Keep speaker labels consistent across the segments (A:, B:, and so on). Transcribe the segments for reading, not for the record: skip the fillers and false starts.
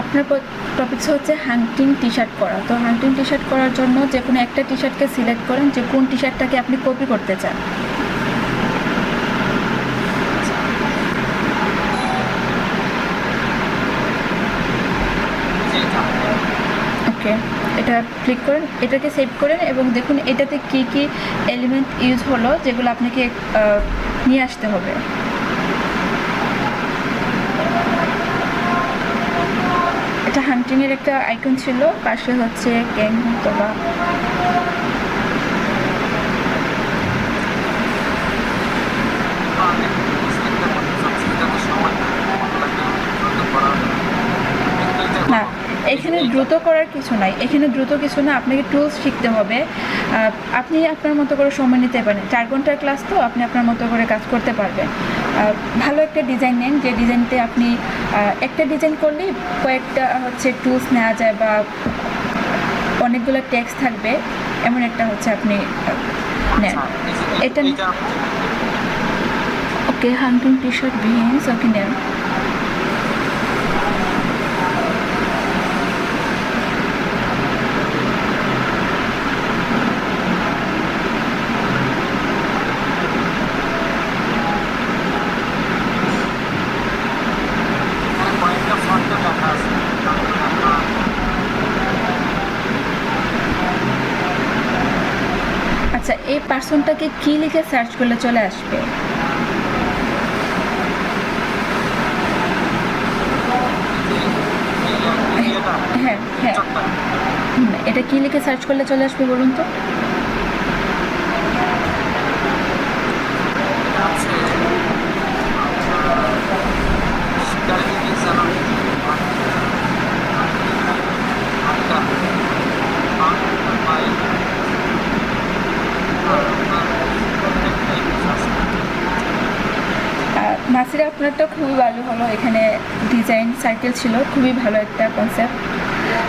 A: আপনার টপিকস হচ্ছে হান্টিং T shirt করা। তো হান্টিং টি শার্ট করার জন্য যে কোনো একটা টি শার্টকে সিলেক্ট করেন যে কোন টি শার্টটাকে আপনি কপি করতে চান। ওকে, এটা ক্লিক করেন, এটাকে সেভ করেন এবং দেখুন এটাতে কি কি এলিমেন্ট ইউজ হলো যেগুলো আপনাকে নিয়ে আসতে হবে। এটা হান্টিংয়ের একটা আইকন ছিল, পাশে হচ্ছে গ্যাং অথবা না, এখানে দ্রুত করার কিছু নাই, এখানে দ্রুত কিছু না, আপনাকে টুলস শিখতে হবে। আপনি আপনার মতো করে সময় নিতে পারেন, 4 ঘন্টার ক্লাস, তো আপনি আপনার মতো করে কাজ করতে পারবেন। ভালো একটা ডিজাইন নেন, যে ডিজাইনতে আপনি একটা ডিজাইন করলেই কয়েকটা হচ্ছে টুলস নেওয়া যায় বা অনেকগুলো টেক্সট থাকবে, এমন একটা হচ্ছে আপনি নেন। এটা ওকে, হান্টিং টি শার্ট বিহিনস, ওকে নেন। আচ্ছা, এই পার্সনটাকে কি লিখে সার্চ করলে চলে আসবে? হ্যাঁ হ্যাঁ, এটা কি লিখে সার্চ করলে চলে আসবে বলুন তো? নাসিরা, আপনারটা খুবই ভালো হলো, এখানে ডিজাইন সার্কেল ছিল, খুবই ভালো একটা কনসেপ্ট।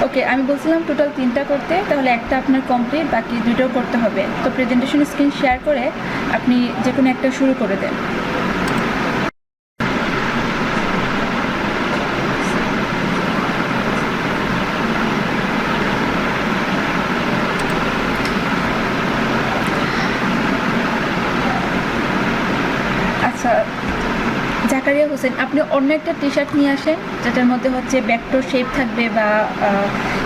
A: ওকে, আমি বলছিলাম টোটাল 3টা করতে, তাহলে একটা আপনার কমপ্লিট, বাকি 2টো করতে হবে। তো প্রেজেন্টেশন স্ক্রিন শেয়ার করে আপনি যে কোনো একটা শুরু করে দেন। আচ্ছা জাকারিয়া হোসেন, আপনি অন্য একটা টি শার্ট নিয়ে আসেন যেটার মধ্যে হচ্ছে ব্যাকটো শেপ থাকবে বা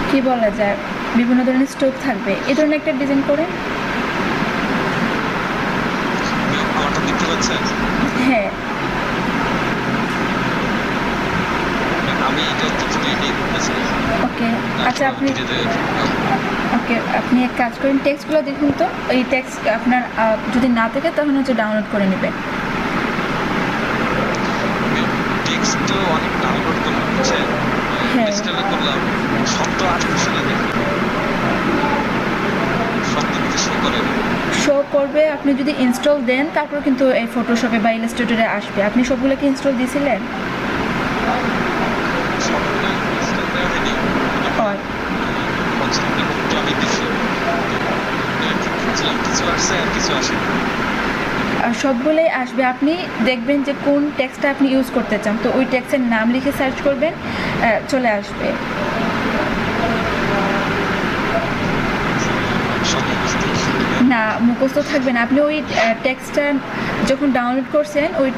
A: কি বলা যায়, বিভিন্ন ধরনের স্টোক থাকবে, এই ধরনের একটা ডিজাইন করেন। হ্যাঁ, ওকে। আচ্ছা আপনি এক কাজ করেন, টেক্সটগুলো দেখুন তো, এই টেক্সট আপনার যদি না থাকে তখন হচ্ছে ডাউনলোড করে নেবেন। হ্যাঁ, শো করবে, আপনি যদি ইনস্টল দেন তারপর কিন্তু এই ফটোশপে বা ইলাস্ট্রেটরে আসবে। আপনি সবগুলোকে ইনস্টল দিয়েছিলেন? সবগুলোই আসবে, আপনি দেখবেন যে কোন টেক্সটটা আপনি ইউজ করতে চান, তো ওই টেক্সটের নাম লিখে সার্চ করবেন, চলে আসবে। না, মুখস্থ থাকবে না, আপনি ওই টেক্সটটা যখন ডাউনলোড করছেন, ওই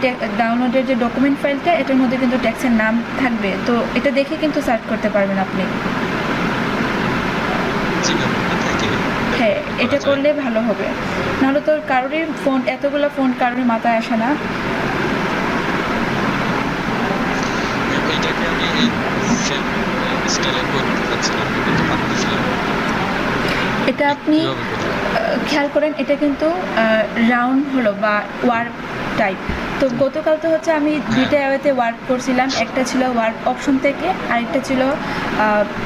A: ডাউনলোডের যে ডকুমেন্ট ফাইলটা, এটার মধ্যে কিন্তু টেক্সটের নাম থাকবে, তো এটা দেখে কিন্তু সার্চ করতে পারবেন আপনি। হ্যাঁ, এটা করলে ভালো হবে, নাহলে তো কারোরই ফোন, এতগুলো ফোন কারোরই মাথায় আসে না। এটা আপনি খেয়াল করেন, এটা কিন্তু রাউন্ড হলো বা ওয়ার্ক টাইপ। তো গতকাল তো হচ্ছে আমি 2টা অ্যাওয়েতে ওয়ার্ক করছিলাম, একটা ছিল ওয়ার্ক অপশন থেকে, আরেকটা ছিল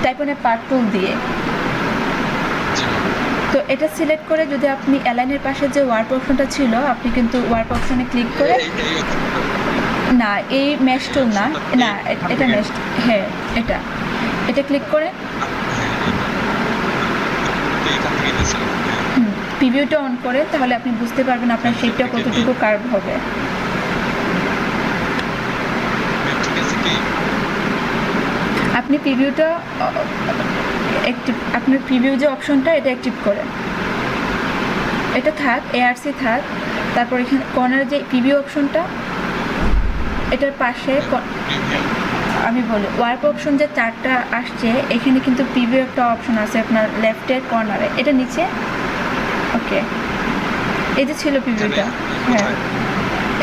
A: টাইপনের পার্ট টুল দিয়ে। তো এটা সিলেক্ট করে যদি আপনি অ্যালাইনের পাশে যে ওয়ার্ক অপশনটা ছিল, আপনি কিন্তু ওয়ার্ক অপশনে ক্লিক করে, না এই ম্যাশ টুল না, না এটা ম্যাশ, হ্যাঁ এটা ক্লিক করে প্রিভিউটা অন করে, তাহলে আপনি বুঝতে পারবেন আপনার শেপটা কতটুকু কার্ভ হবে। আপনি প্রিভিউটা অ্যাক্টিভ, আপনার প্রিভিউ যে অপশনটা এটা অ্যাক্টিভ করেন, এটা থাক, এআরসি থাক। তারপর এখানে কর্নার যে প্রিভিউ অপশনটা, এটার পাশে আমি বলি ওয়ার্ক অপশন যে চারটা আসছে, এখানে কিন্তু প্রিভিউ একটা অপশন আছে আপনার লেফটের কর্নারে, এটা নিচে। ওকে, এই যে ছিল প্রিভিউটা, হ্যাঁ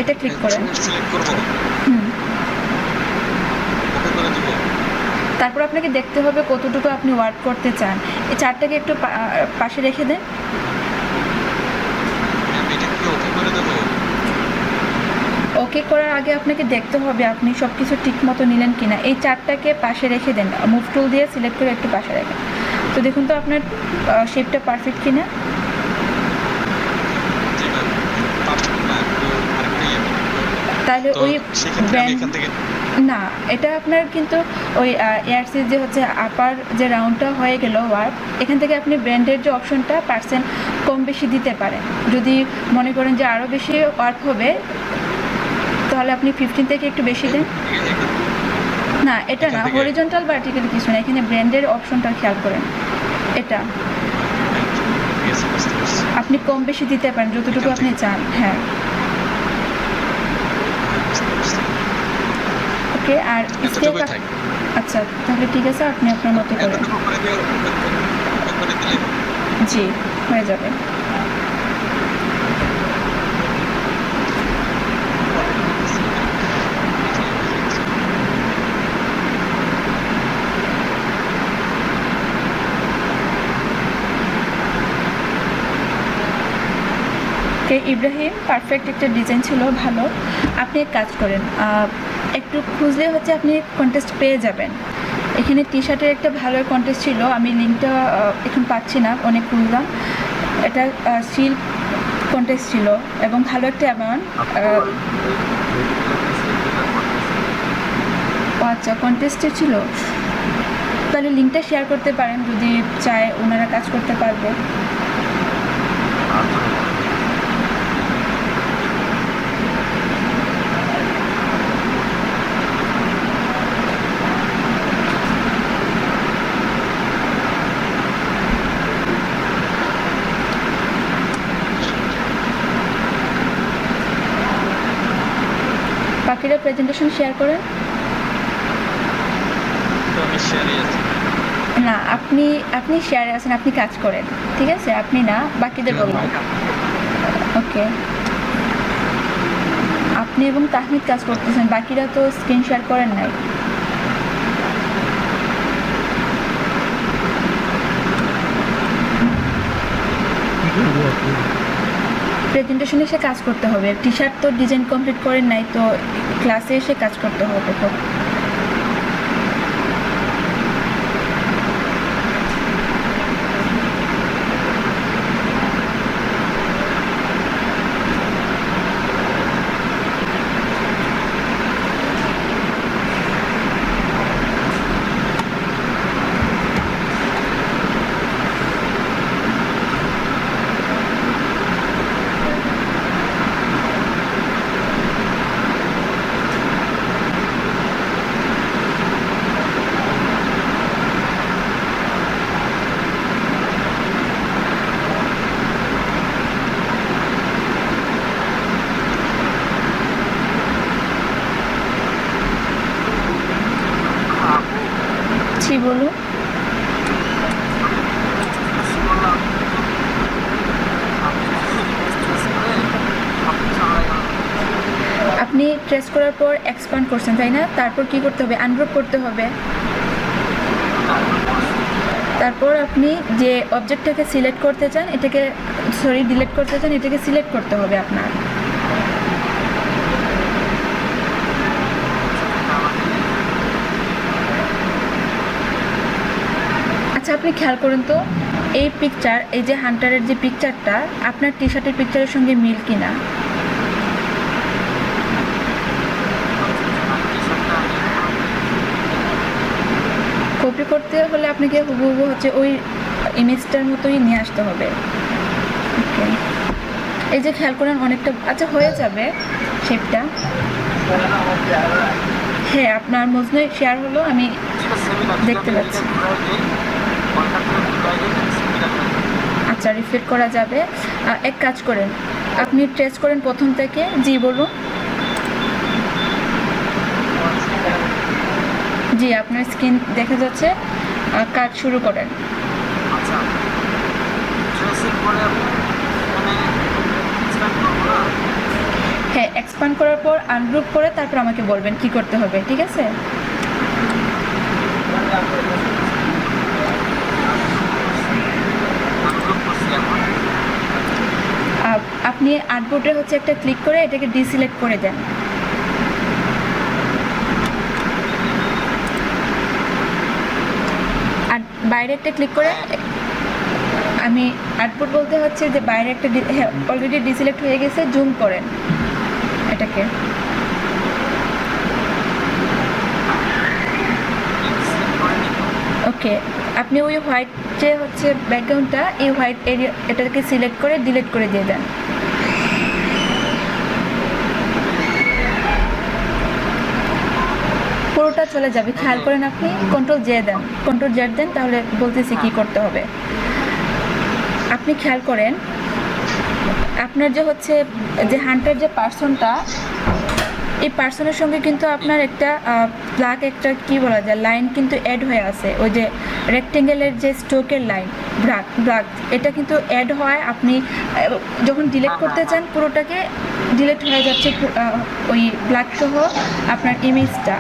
A: এটা ক্লিক করেন। হুম, তারপর আপনাকে দেখতে হবে কতটুকু আপনি ওয়ার্ক করতে চান। এই চারটাকে একটু পাশে রেখে দেন। ওকে করার আগে আপনাকে দেখতে হবে আপনি সব কিছু ঠিক মতো নিলেন কিনা। এই চারটাকে পাশে রেখে দেন, মুভ টুল দিয়ে সিলেক্ট করে একটু পাশে রাখেন। তো দেখুন তো আপনার শেপটা পারফেক্ট কিনা। তাহলে ওই না, এটা আপনার কিন্তু ওই এআরসির যে হচ্ছে আপার যে রাউন্ডটা হয়ে গেল ওয়ার্ক, এখান থেকে আপনি ব্র্যান্ডের যে অপশনটা পার্সেন্ট কম বেশি দিতে পারেন। যদি মনে করেন যে আরও বেশি ওয়ার্ক হবে, তাহলে আপনি 15 থেকে একটু বেশি দেন। না, এটা না, হরিজন্টাল ভার্টিক্যাল কিছু না, এখানে ব্র্যান্ডের অপশনটা খেয়াল করেন। এটা আপনি কম বেশি দিতে পারেন যতটুকু আপনি চান। হ্যাঁ, ওকে। আর আচ্ছা, তাহলে ঠিক আছে, আপনি আপনার মতো করেন। জি, হয়ে যাবে। ইব্রাহিম, পারফেক্ট একটা ডিজাইন ছিল, ভালো। আপনি এক কাজ করেন, একটু খুঁজলে হচ্ছে আপনি কন্টেস্ট পেয়ে যাবেন। এখানে টি শার্টের একটা ভালো কন্টেস্ট ছিল, আমি লিঙ্কটা এখন পাচ্ছি না, অনেক খুঁজলাম। এটা সিল্ক কন্টেস্ট ছিল এবং ভালো একটা অ্যামাউন্ট। আচ্ছা, কন্টেস্টে ছিল, তাহলে লিঙ্কটা শেয়ার করতে পারেন, যদি চায় ওনারা কাজ করতে পারবে। বাকিরা প্রেজেন্টেশন শেয়ার করেন। না, আপনি শেয়ারে আছেন, আপনি কাজ করেন, ঠিক আছে? আপনি না, বাকিদের বলবেন। ওকে, আপনি এবং তাহমিদ কাজ করতেছেন, বাকিরা তো স্ক্রিন শেয়ার করেন নাই। প্রেজেন্টেশনে এসে কাজ করতে হবে। টি শার্ট তো ডিজাইন কমপ্লিট করেন নাই, তো ক্লাসে এসে কাজ করতে হবে। তো বলুন। আপনি ট্রেস করার পর এক্সপ্যান্ড করছেন, তাই না? তারপর কি করতে হবে? আনগ্রুপ করতে হবে। তারপর আপনি যে অবজেক্টটাকে সিলেক্ট করতে চান, এটাকে ডিলিট করতে চান, এটাকে সিলেক্ট করতে হবে আপনার। আচ্ছা, আপনি খেয়াল করুন তো, এই পিকচার, এই যে হান্টারের যে পিকচারটা, আপনার টি শার্টের পিকচারের সঙ্গে মিল কিনা। কপি করতে হলে আপনাকে হুবহু হচ্ছে ওই ইমেজটার মতোই নিয়ে আসতে হবে। ওকে, এই যে খেয়াল করেন অনেকটা, আচ্ছা হয়ে যাবে শেপটা। হ্যাঁ, আপনার মজনুয় শেয়ার হলো, আমি দেখতে পাচ্ছি। আচ্ছা, রিফ্লেক্ট করা যাবে। এক কাজ করেন, আপনি ট্রেস করেন প্রথম থেকে। জি বলুন। জি, আপনার স্ক্রিন দেখা যাচ্ছে। কাজ শুরু করেন। হ্যাঁ, এক্সপ্যান্ড করার পর আনগ্রুপ করে তারপর আমাকে বলবেন কি করতে হবে, ঠিক আছে? আপনি আর্টবোর্ডে হচ্ছে একটা ক্লিক করে এটাকে ডিসিলেক্ট করে দেন। আর বাইরে একটা ক্লিক করে, আমি আর্টবোর্ড বলতে হচ্ছে যে বাইরে একটা, হ্যাঁ অলরেডি ডিসিলেক্ট হয়ে গেছে, জুম করেন এটাকে। ওকে, আপনি ওই হোয়াইট যে হচ্ছে ব্যাকগ্রাউন্ডটা, এই হোয়াইট এরিয়া এটাকে সিলেক্ট করে ডিলিট করে দিয়ে দেন। পুরোটা চলে যাবে, খেয়াল করেন। আপনি কন্ট্রোল জেড দেন, তাহলে বলতেছি কি করতে হবে। আপনি খেয়াল করেন আপনার যে হচ্ছে যে হান্টার যে পার্সনটা, এই পার্সনের সঙ্গে কিন্তু আপনার একটা ব্ল্যাক একটা কি বলা যায় লাইন কিন্তু অ্যাড হয়ে আছে। ওই যে রেক্টেঙ্গেলের যে স্ট্রোকের লাইন ব্ল্যাক, এটা কিন্তু অ্যাড হয়। আপনি যখন ডিলিট করতে চান পুরোটাকে ডিলিট হয়ে যাচ্ছে ওই ব্ল্যাক সহ আপনার ইমেজটা।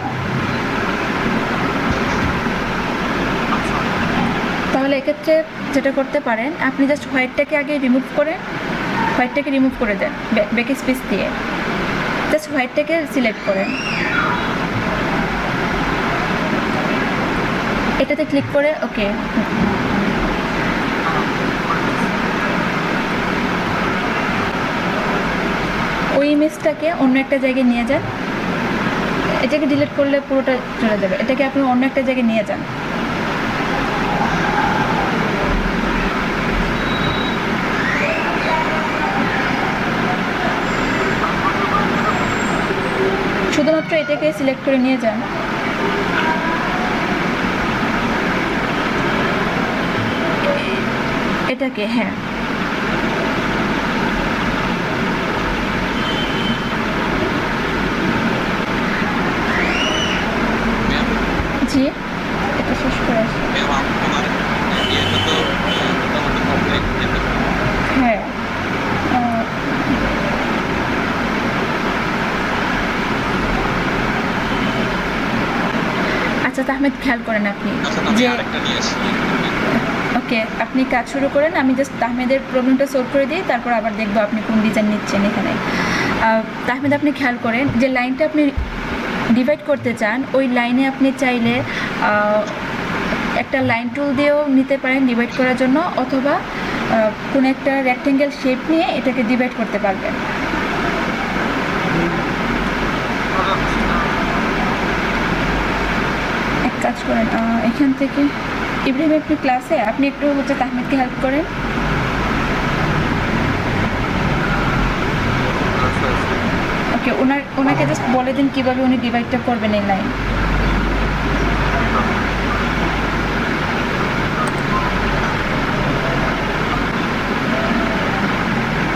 A: তাহলে এক্ষেত্রে যেটা করতে পারেন, আপনি জাস্ট হোয়াইটটাকে আগে রিমুভ করে দেন ব্যাক স্পেস দিয়ে। জাস্ট হোয়াইটটাকে সিলেক্ট করেন, এটাতে ক্লিক করে ওকে। ওই ইমেজটাকে অন্য একটা জায়গায় নিয়ে যান। এটাকে ডিলিট করলে পুরোটা চলে যাবে, এটাকে আপনি অন্য একটা জায়গায় নিয়ে যান। শুধুমাত্র এটাকে সিলেক্ট করে নিয়ে যান। এটাকে, হ্যাঁ জি, এটা শেষ করে আসি। হ্যাঁ, আচ্ছা তাহমেদ, খেয়াল করেন আপনি যে ওকে, আপনি কাজ শুরু করেন। আমি জাস্ট তাহমেদের প্রবলেমটা সলভ করে দিই, তারপর আবার দেখবো আপনি কোন ডিজাইন নিচ্ছেন এখানে। তাহমেদ, আপনি খেয়াল করেন যে লাইনটা আপনি ডিভাইড করতে চান, ওই লাইনে আপনি চাইলে একটা লাইন টুল দিয়েও নিতে পারেন ডিভাইড করার জন্য, অথবা কোনো একটা রেক্টেঙ্গেল শেপ নিয়ে এটাকে ডিভাইড করতে পারবেন। এক কাজ করেন, এখান থেকে ইব্রাহিম আপনি ক্লাসে, আপনি একটু হচ্ছে তাহমিদকে হেল্প করেন। ওকে, ওনাকে জাস্ট বলে দিন কীভাবে উনি ডিভাইডটা করবেন এই লাইন।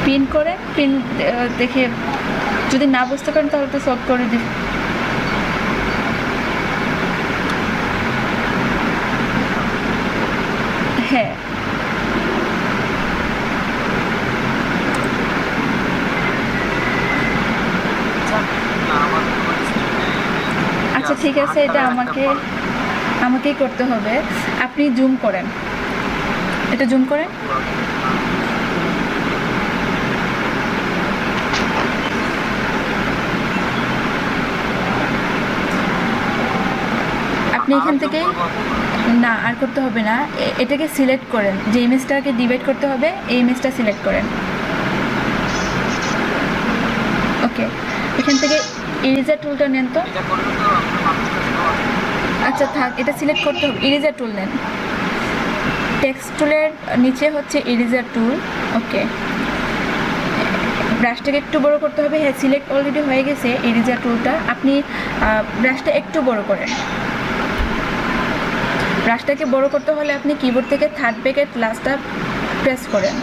A: পিন করে, পিন দেখে যদি না বুঝতে পারেন তাহলে তো সলভ করে দিন। হ্যাঁ, আচ্ছা ঠিক আছে, এটা আমাকেই করতে হবে। আপনি জুম করেন, এটা জুম করেন। আপনি এখান থেকে না আর করতে হবে না, এটাকে সিলেক্ট করেন, যে ইমেজটাকে ডিভাইড করতে হবে এই ইমেজটা সিলেক্ট করেন। ওকে, এখান থেকে ইরেজার টুলটা নেন তো। আচ্ছা থাক, এটা সিলেক্ট করতে হবে, ইরেজার টুল নেন। টেক্সট টুলের নিচে হচ্ছে ইরেজার টুল। ওকে, ব্রাশটাকে একটু বড় করতে হবে। হ্যাঁ, সিলেক্ট অলরেডি হয়ে গেছে ইরেজার টুলটা। আপনি ব্রাশটা একটু বড় করেন। ব্রাশটাকে বড় করতে হলে আপনি কিবোর্ড থেকে থার্ড ব্র্যাকেট লাস্টটা প্রেস করেন।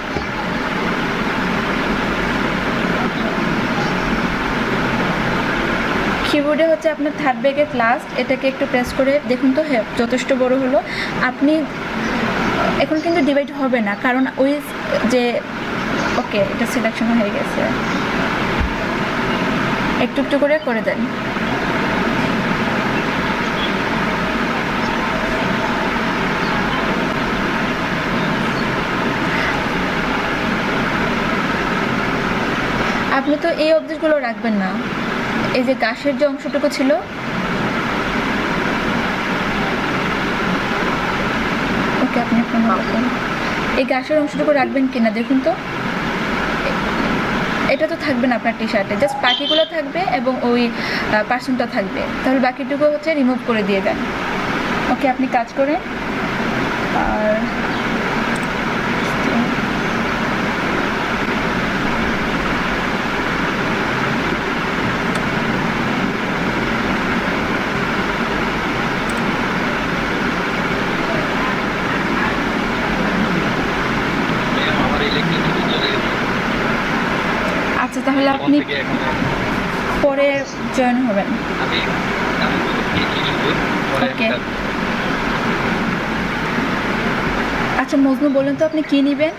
A: কিবোর্ডে হচ্ছে আপনার থার্ড ব্র্যাকেট লাস্ট, এটাকে একটু প্রেস করে দেখুন তো। হ্যাঁ, যথেষ্ট বড় হলো। আপনি এখন কিন্তু ডিভাইড হবে না, কারণ ওই যে ওকে এটা সিলেকশন হয়ে গেছে। একটু একটু করে করে দেন। আপনি তো এই অবজেক্টগুলো রাখবেন না, এই যে গাছের যে অংশটুকু ছিল ওকে আপনি এই গাছের অংশটুকু রাখবেন কিনা দেখুন তো। এটা তো থাকবে না আপনার টি শার্টে, জাস্ট পাখিগুলো থাকবে এবং ওই পার্সনটা থাকবে, তাহলে বাকিটুকু হচ্ছে রিমুভ করে দিয়ে দেন। ওকে আপনি কাজ করেন। আর আচ্ছা, তাহলে আপনি পরে জয়েন হবেন। ওকে আচ্ছা মজনু, বলেন তো আপনি কি নেবেন?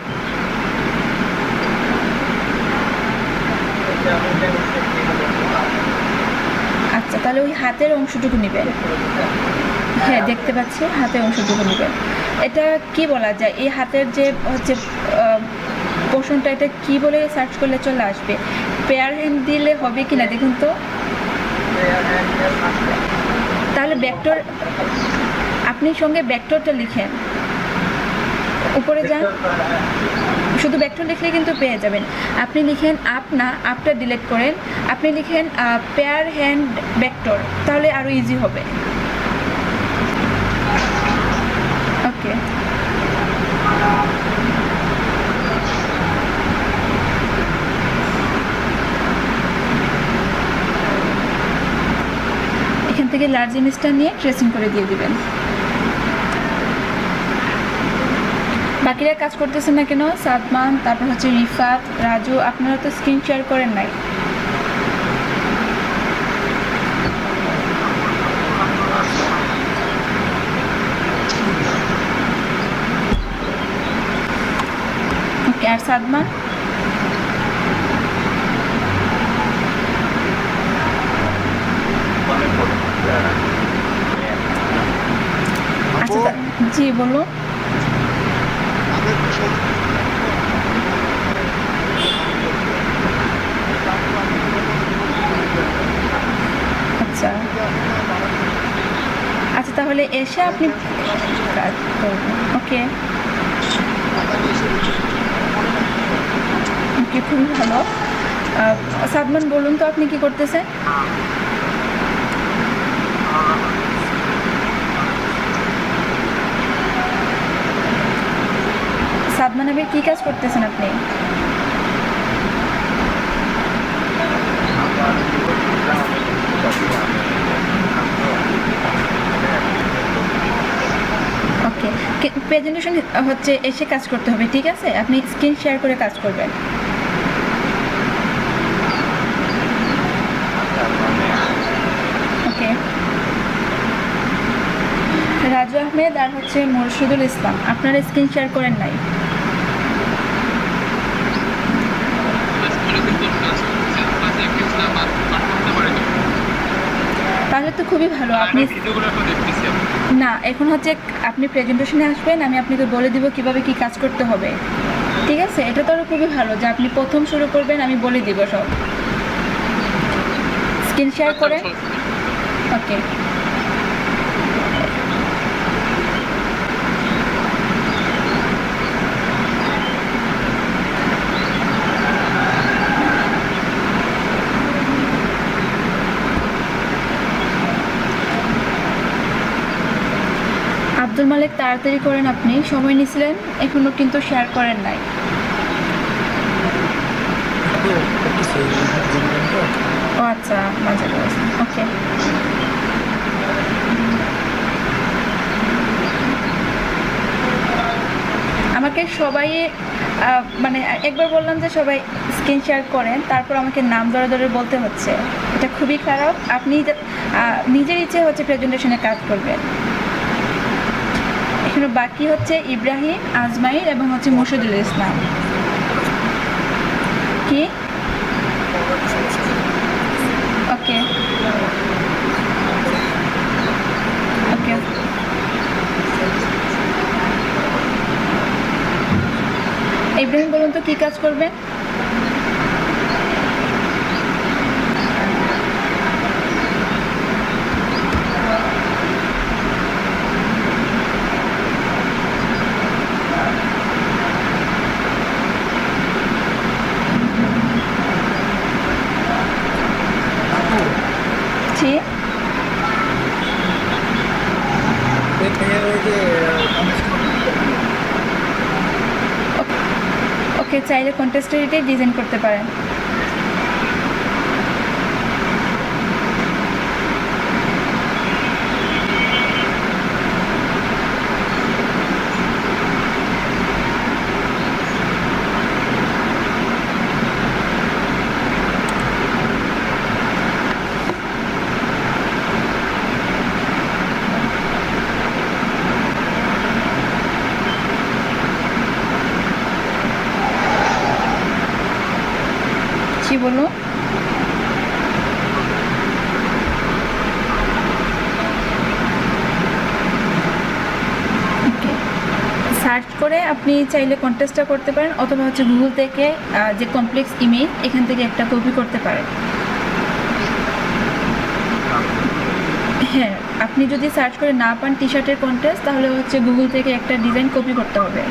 A: আচ্ছা, তাহলে ওই হাতের অংশটুকু নেবেন। হ্যাঁ দেখতে পাচ্ছি, হাতের অংশটুকু নেবেন। এটা কি বলা যায়, এই হাতের যে হচ্ছে পোর্শনটা, এটা কি বলে সার্চ করলে চলে আসবে? পেয়ার হ্যান্ড দিলে হবে কিনা দেখুন তো। তাহলে ভেক্টর, আপনি সঙ্গে ভেক্টরটা লিখেন, উপরে যান, শুধু ভেক্টর লিখলে কিন্তু পেয়ে যাবেন। আপনি লিখেন আপ, না আপটা ডিলিট করেন, আপনি লিখেন পেয়ার হ্যান্ড ভেক্টর, তাহলে আরও ইজি হবে। ওকে এখান থেকে লার্জ ইমেজটা নিয়ে ট্রেসিং করে দিয়ে দিবেন। বাকিরা কাজ করতেছেন না কেন? সাদমান, তারপর হচ্ছে রিফাত, রাজু, আপনারা তো স্ক্রিন শেয়ার করেন নাই। ওকে, আর সাদমান? আচ্ছা জি বলুন। আচ্ছা আচ্ছা, তাহলে এসে আপনি কাজ করবেন। ওকে ওকে, খুবই ভালো। সাদমান বলুন তো আপনি কি করতেছেন? সাদমান আবির, কি কাজ করতেছেন আপনি? ওকে, প্রেজেন্টেশন হচ্ছে এসে কাজ করতে হবে, ঠিক আছে? আপনি স্ক্রিন শেয়ার করে কাজ করবেন। ওকে, রাজু আহমেদ আর হচ্ছে মুর্শিদুল ইসলাম, আপনারা স্ক্রিন শেয়ার করেন নাই? তাহলে তো খুবই ভালো। আপনি না, এখন হচ্ছে আপনি প্রেজেন্টেশনে আসবেন, আমি আপনাকে বলে দিব কিভাবে কি কাজ করতে হবে, ঠিক আছে? এটা তো আরও খুবই ভালো যে আপনি প্রথম শুরু করবেন, আমি বলে দিব সব। স্ক্রিন শেয়ার করেন। ওকে, আব্দুল মালিক তাড়াতাড়ি করেন, আপনি সময় নিয়েছিলেন, এখনো কিন্তু শেয়ার করেন নাই। ও আচ্ছা, মাঝে ওকে আমাকে সবাই মানে একবার বললাম যে সবাই স্ক্রিন শেয়ার করেন, তারপর আমাকে নাম ধরে ধরে বলতে হচ্ছে। এটা খুবই খারাপ। আপনি নিজের ইচ্ছে হচ্ছে প্রেজেন্টেশনে কাজ করবেন। এখানে বাকি হচ্ছে ইব্রাহিম, আজমাইর এবং হচ্ছে মুর্শিদুল ইসলাম। কি? ওকে ওকে। ইব্রাহিম বলুন তো কী কাজ করবেন? জি ওকে, চাইলে কন্টেস্টেডে ডিজাইন করতে পারেন। জি বলুন। ওকে, সার্চ করে আপনি চাইলে কন্টেস্টটা করতে পারেন, অথবা হচ্ছে গুগল থেকে যে কমপ্লেক্স ইমেজ এখান থেকে একটা কপি করতে পারেন। হ্যাঁ, আপনি যদি সার্চ করে না পান টি শার্টের কন্টেস্ট, তাহলে হচ্ছে গুগল থেকে একটা ডিজাইন কপি করতে হবে।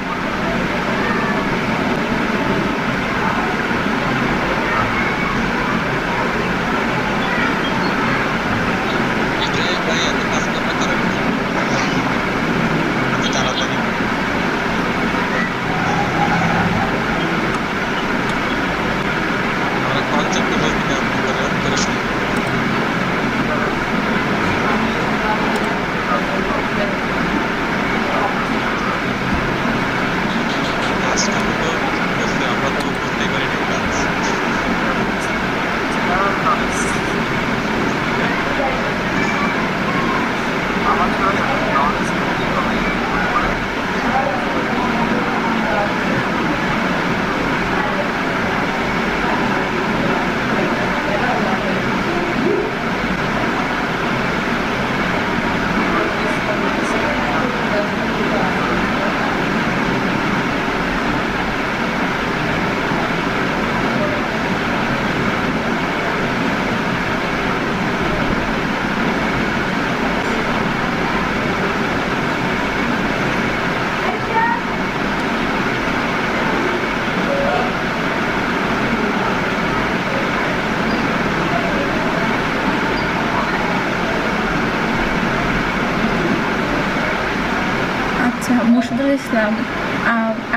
A: আচ্ছা মুর্শিদুল ইসলাম,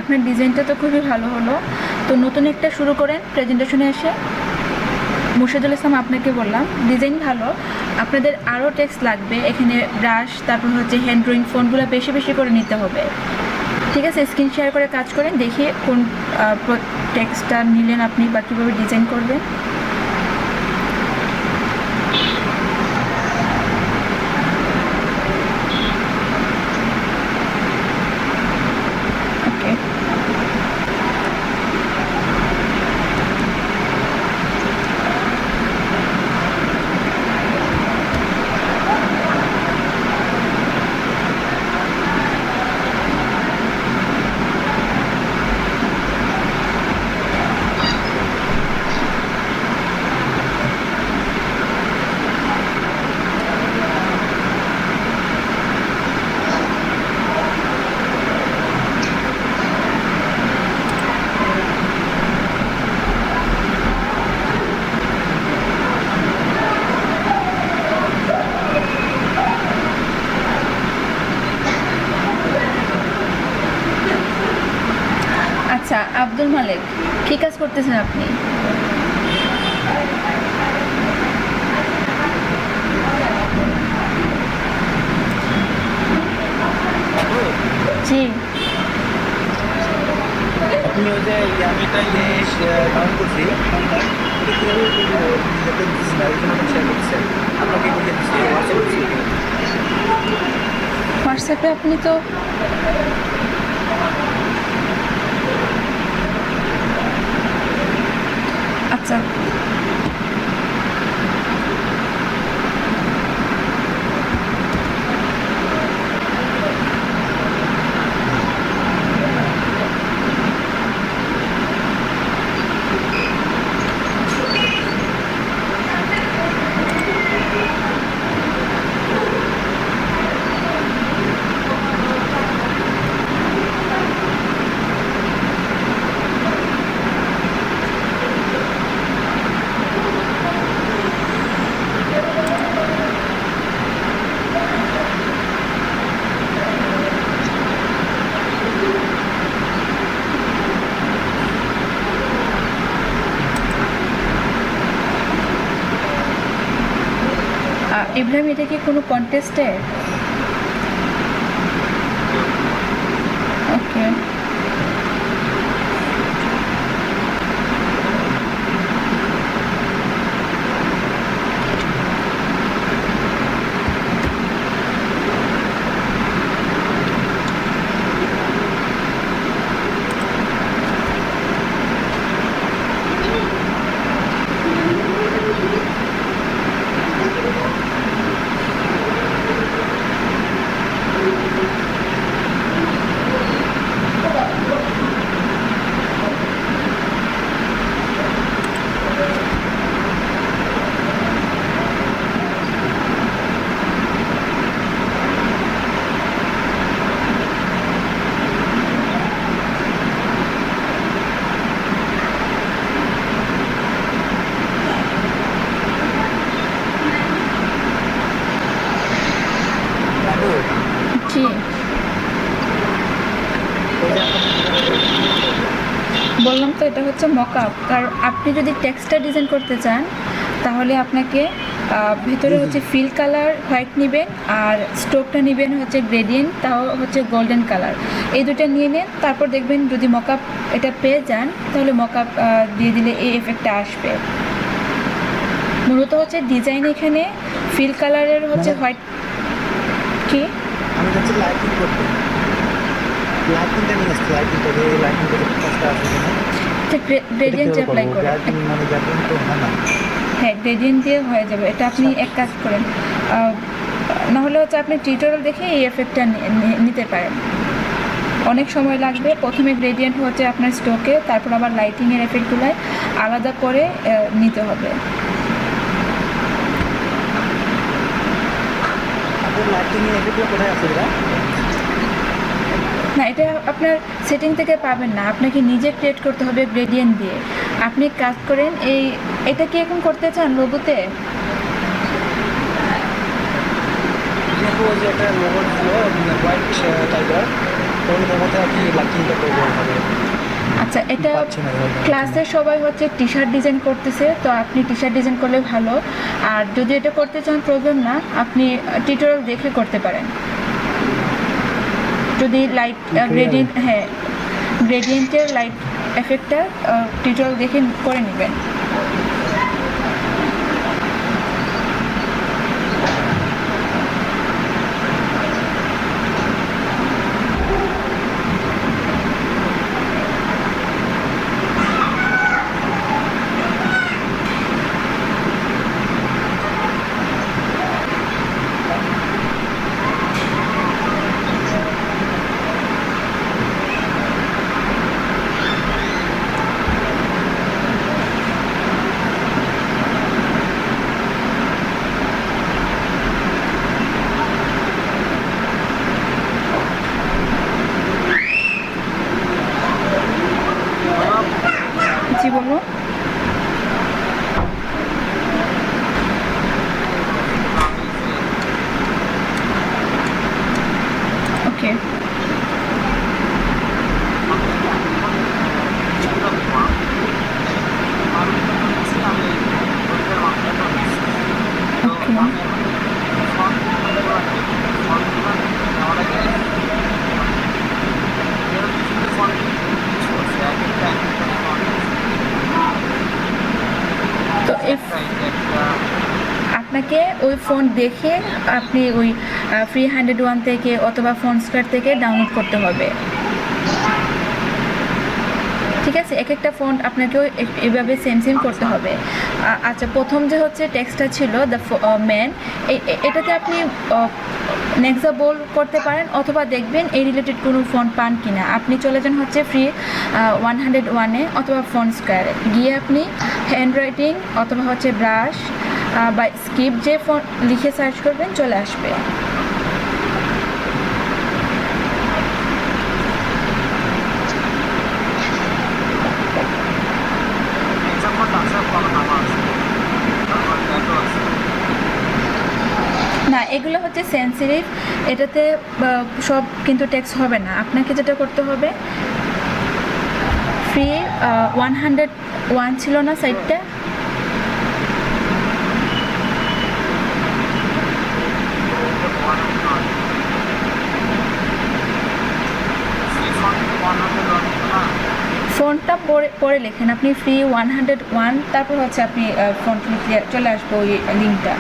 A: আপনার ডিজাইনটা তো খুবই ভালো হলো, তো নতুন একটা শুরু করেন প্রেজেন্টেশনে এসে। মুর্শিদুল ইসলাম, আপনাকে বললাম ডিজাইন ভালো, আপনাদের আরও টেক্সট লাগবে এখানে, ব্রাশ, তারপর হচ্ছে হ্যান্ড ড্রয়িং ফোনগুলো বেশি বেশি করে নিতে হবে। ঠিক আছে, স্ক্রিন শেয়ার করে কাজ করেন, দেখি কোন টেক্সটটা নিলেন আপনি বা কীভাবে ডিজাইন করবেন। ওকে, আচ্ছা আব্দুল মালেক, কী কাজ করতেছেন আপনি? জি
B: আমি ওই যে ইয়ামিটা ডাউন করছি ফোনটা এটা কীভাবে দেখতে দিচ্ছি না, ওই জন্য আমি শেয়ার করছি। আপনাকে বুঝে দিচ্ছি হোয়াটসঅ্যাপ দিচ্ছি।
A: হোয়াটসঅ্যাপে আপনি তো আচ্ছা ইব্রাহিম, এটা কি কোনো কন্টেস্টে? ওকে, জি বললাম তো, এটা হচ্ছে মকআপ। কারণ আপনি যদি টেক্সটটা ডিজাইন করতে চান তাহলে আপনাকে ভেতরে হচ্ছে ফিল কালার হোয়াইট নেবেন, আর স্টোকটা নেবেন হচ্ছে গ্রেডিয়েন্ট, তাও হচ্ছে গোল্ডেন কালার। এই দুটো নিয়ে নেন, তারপর দেখবেন যদি মকআপ এটা পেয়ে যান তাহলে মকআপ দিয়ে দিলে এই এফেক্টটা আসবে। মূলত হচ্ছে ডিজাইন এখানে ফিল কালারের হচ্ছে হোয়াইট। কি
B: আমি যাচ্ছি লাইটিং করতে, লাইটিংটা নিয়ে আসছি, লাইটিংটা দিয়ে লাইটিংটা যে কাজটা আছে
A: গ্রেডিয়েন্ট অ্যাপ্লাই করে,
B: মানে গ্যাটিং তো হয় না।
A: হ্যাঁ গ্রেডিয়েন্ট দিয়ে হয়ে যাবে। এটা আপনি এক কাজ করেন, নাহলে হচ্ছে আপনি টিউটোরিয়াল দেখে এই এফেক্টটা নিতে পারেন। অনেক সময় লাগবে। প্রথমে গ্রেডিয়েন্ট হচ্ছে আপনার স্টোকে, তারপর আবার লাইটিংয়ের এফেক্টগুলো আলাদা করে নিতে হবে।
B: লাইটিংয়ের এফেক্টগুলো কোথায় আছে এরা?
A: না, এটা আপনার সেটিং থেকে পাবেন না, আপনাকে নিজে ক্রিয়েট করতে হবে গ্রেডিয়েন্ট দিয়ে। আপনি কাজ করেন এটা কি এখন করতে চান লোগোতে?
B: যেহেতু ওই যে একটা লোগো ছিল হোয়াইট টাইগার, তো ওই লোগোতে আর কি লাইটিংটা করবো হবে।
A: আচ্ছা, এটা ক্লাসে সবাই হচ্ছে টি শার্ট ডিজাইন করতেছে, তো আপনি টি শার্ট ডিজাইন করলে ভালো। আর যদি এটা করতে চান প্রবলেম না, আপনি টিউটোরিয়াল দেখে করতে পারেন। যদি লাইট গ্রেডিয়েন্ট, হ্যাঁ গ্রেডিয়েন্টের লাইট এফেক্টটা টিউটোরিয়াল দেখে করে নেবেন। জি বলুন। ওকে, আপনাকে ওই ফোন দেখে আপনি ওই ফ্রি 101 থেকে অথবা ফোন স্কোয়ার থেকে ডাউনলোড করতে হবে। ঠিক আছে, এক একটা ফন্ট আপনাকেও এভাবে সেম করতে হবে। আচ্ছা, প্রথম যে হচ্ছে টেক্সটটা ছিল দ্য ম্যান, এটাতে আপনি নেক্সা বোল্ড করতে পারেন অথবা দেখবেন এই রিলেটেড কোনো ফন্ট পান কিনা। আপনি চলে যান হচ্ছে ফ্রি 101-এ অথবা ফন্ট স্কোয়ারে গিয়ে আপনি হ্যান্ড রাইটিং অথবা হচ্ছে ব্রাশ বা স্কিপ যে ফন্ট লিখে সার্চ করবেন চলে আসবে। না, এগুলো হচ্ছে সেন্সিটিভ, এটাতে সব কিন্তু টেক্সট হবে না। আপনাকে যেটা করতে হবে, ফ্রি 101 ছিল না সাইটটা, ফোনটা পরে লেখেন আপনি ফ্রি 101, তারপর হচ্ছে আপনি ফোন লিখে চলে আসবো ওই লিঙ্কটা।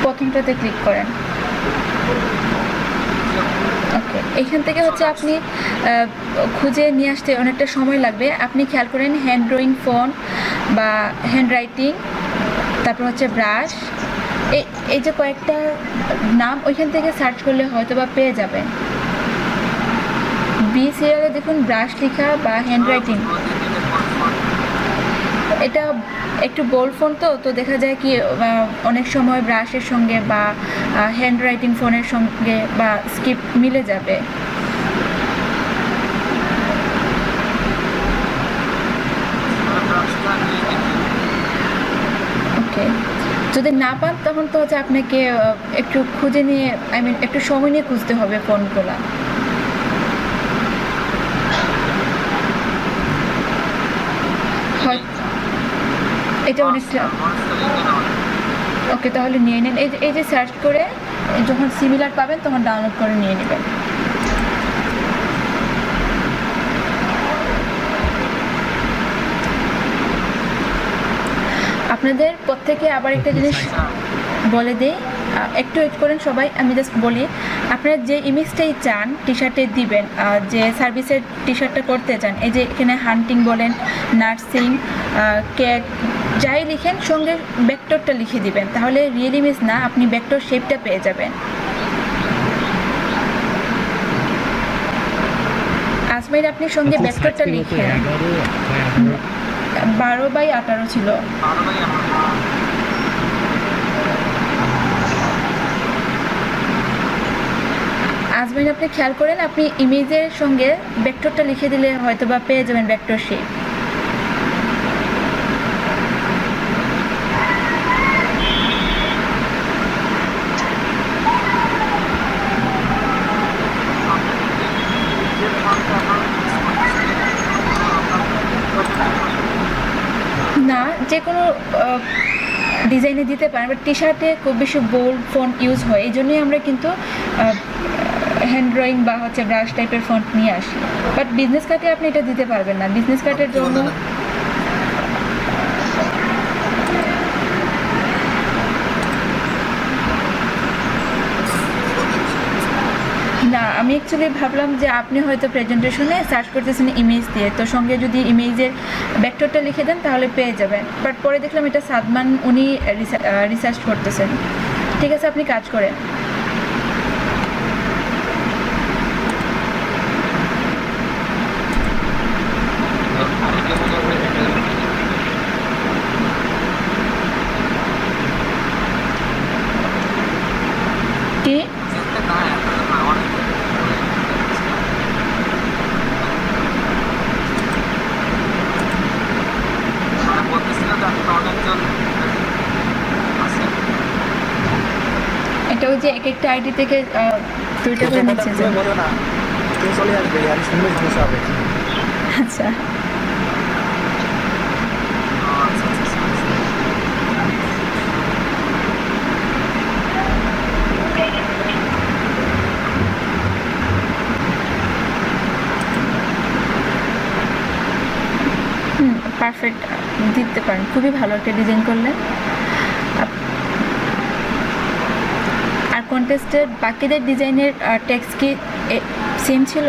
A: প্রথমটাতে ক্লিক করেন। ওকে, এখান থেকে হচ্ছে আপনি খুঁজে নিয়ে আসতে অনেকটা সময় লাগবে। আপনি খেয়াল করেন হ্যান্ড ড্রয়িং ফোন বা হ্যান্ড রাইটিং, তারপর হচ্ছে ব্রাশ, এই যে কয়েকটা নাম ওইখান থেকে সার্চ করলে হয়তো বা পেয়ে যাবেন। বি সিরিয়ালে দেখুন ব্রাশ লেখা বা হ্যান্ড রাইটিং, এটা একটু বোল্ড ফোন তো দেখা যায় কি অনেক সময় ব্রাশের সঙ্গে বা হ্যান্ড রাইটিং ফোনের সঙ্গে বা স্কিপ মিলে যাবে। ওকে, যদি না পান তখন তো হচ্ছে আপনাকে একটু খুঁজে নিয়ে একটু সময় নিয়ে খুঁজতে হবে ফোনগুলো। এটা অনেকটা ওকে, তাহলে নিয়ে নিন। এই যে সার্চ করে যখন সিমিলার পাবেন তখন ডাউনলোড করে নিয়ে নেবেন। আপনাদের প্রত্যেকে আবার একটা জিনিস বলে দিই, একটু ওয়েট করেন সবাই, আমি জাস্ট বলি, আপনারা যে ইমেজটাই চান টি শার্টে দিবেন, যে সার্ভিসের টি শার্টটা করতে চান, এই যে এখানে হান্টিং বলেন, নার্সিং, ক্যাট, যাই লিখেন সঙ্গে ভেক্টরটা লিখে দিবেন, তাহলে রিয়েল ইমেজ না, আপনি ভেক্টর শেপটা পেয়ে যাবেন। আজমাইর আপনি সঙ্গে ভেক্টরটা লিখেন। 12/18 ছিল। আজমাইন আপনি খেয়াল করেন, আপনি ইমেজের সঙ্গে ভেক্টরটা লিখে দিলে হয়তো বা পেয়ে যাবেন ভেক্টর শেপ। না, যে কোনো ডিজাইনে দিতে পারেন, বাট টি শার্টে খুব বেশি বোল্ড ফন্ট ইউজ হয়, এই জন্যই আমরা কিন্তু হ্যান্ড ড্রয়িং বা হচ্ছে ব্রাশ টাইপের ফন্ট নিয়ে আসি। বাট বিজনেস কার্ডে আপনি এটা দিতে পারবেন না, বিজনেস কার্ডের জন্য না। আমি অ্যাকচুয়ালি ভাবলাম যে আপনি হয়তো প্রেজেন্টেশনে সার্চ করতেছেন ইমেজ দিয়ে, তো সঙ্গে যদি ইমেজের ভেক্টরটা লিখে দেন তাহলে পেয়ে যাবেন। বাট পরে দেখলাম এটা সাদমান উনি রিসার্চ করতেছেন। ঠিক আছে, আপনি কাজ করেন। কি এটা ওই যে এক একটা আইডি থেকে দুইটা করে নিচ্ছে যে।
B: চলে আসবে আর শুনলে সমস্যা হবে।
A: আচ্ছা, পারফেক্ট দিতে পারেন, খুবই ভালো একটা ডিজাইন করলেন। আর কন্টেস্টের বাকিদের ডিজাইনের টেক্সট কি সেম ছিল?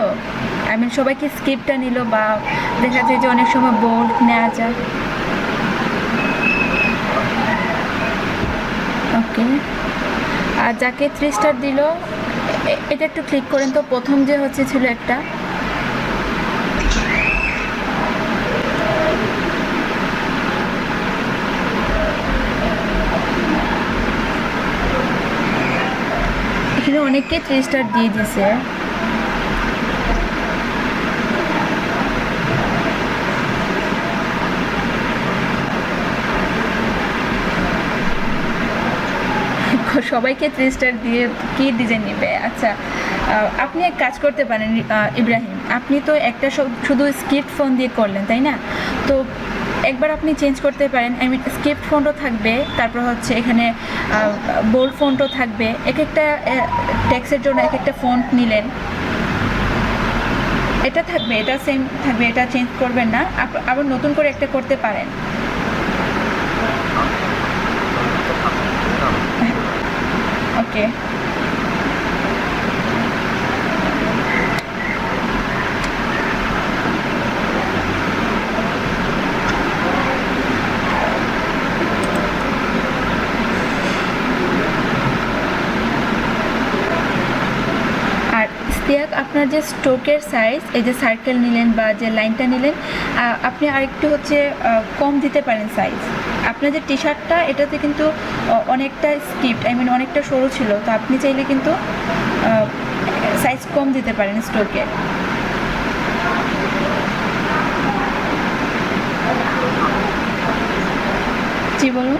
A: আই মিন সবাই কি স্কিপটা নিল, বা দেখা যায় যে অনেক সময় বোল্ড নেওয়া যায়? ওকে। আর যাকে 3 স্টার দিল, এটা একটু ক্লিক করেন তো, প্রথম যে হচ্ছে ছিল একটা, এখানে অনেককে 3 স্টার দিয়ে দিছে। সবাইকে 3 স্টার দিয়ে কি ডিজাইন নেবে? আচ্ছা, আপনি এক কাজ করতে পারেন ইব্রাহিম, আপনি তো একটা শুধু স্ক্রিপ্ট ফোন দিয়ে করলেন, তাই না? তো একবার আপনি চেঞ্জ করতে পারেন। আই মিন স্ক্রিপ্ট ফন্টও থাকবে, তারপর হচ্ছে এখানে বোল্ড ফন্টও থাকবে, এক একটা টেক্সটের জন্য এক একটা ফন্ট নিলেন, এটা থাকবে, এটা সেম থাকবে, এটা চেঞ্জ করবেন না, আবার নতুন করে একটা করতে পারেন। ওকে। আর ইশতিয়াক, আপনার যে স্ট্রোকের সাইজ, এই যে সার্কেল নিলেন বা যে লাইনটা নিলেন, আপনি আরেকটু হচ্ছে কম দিতে পারেন সাইজ। আপনার যে টি শার্টটা, এটাতে কিন্তু অনেকটা স্কিপ্ট, আই মিন অনেকটা সরু ছিল, তো আপনি চাইলে কিন্তু সাইজ কম দিতে পারেন স্ট্রোকে। জি বলুন।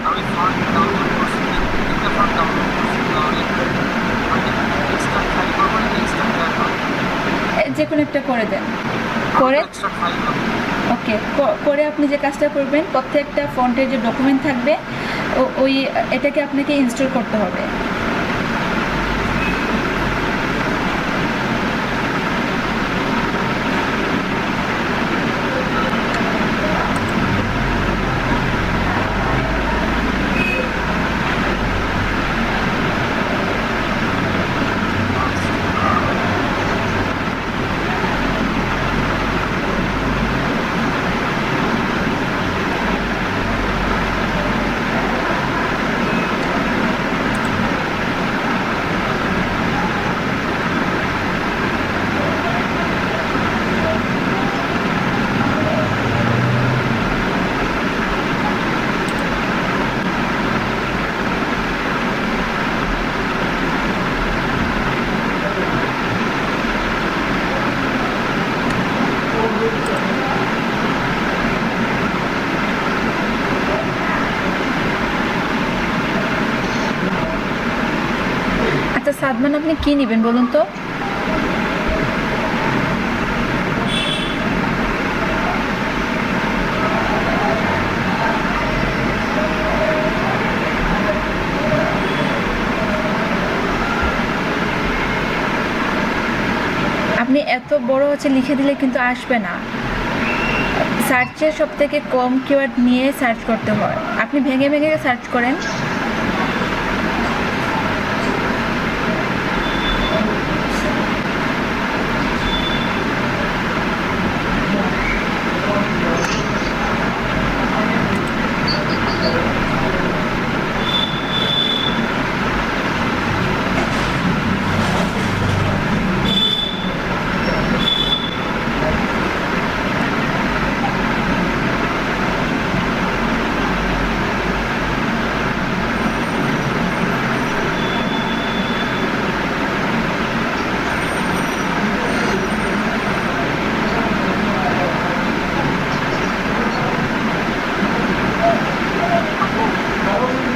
A: যে কোনো একটা করে দেন, করে ওকে করে আপনি যে কাজটা করবেন, প্রত্যেকটা ফন্টের যে ডকুমেন্ট থাকবে ওই এটাকে আপনাকে ইনস্টল করতে হবে। আচ্ছা সাদমান, আপনি কি নেবেন বলুন তো? আপনি এত বড় হচ্ছে লিখে দিলে কিন্তু আসবে না, সার্চে সব থেকে কম কিওয়ার্ড নিয়ে সার্চ করতে হয়। আপনি ভেঙে ভেঙে সার্চ করেন।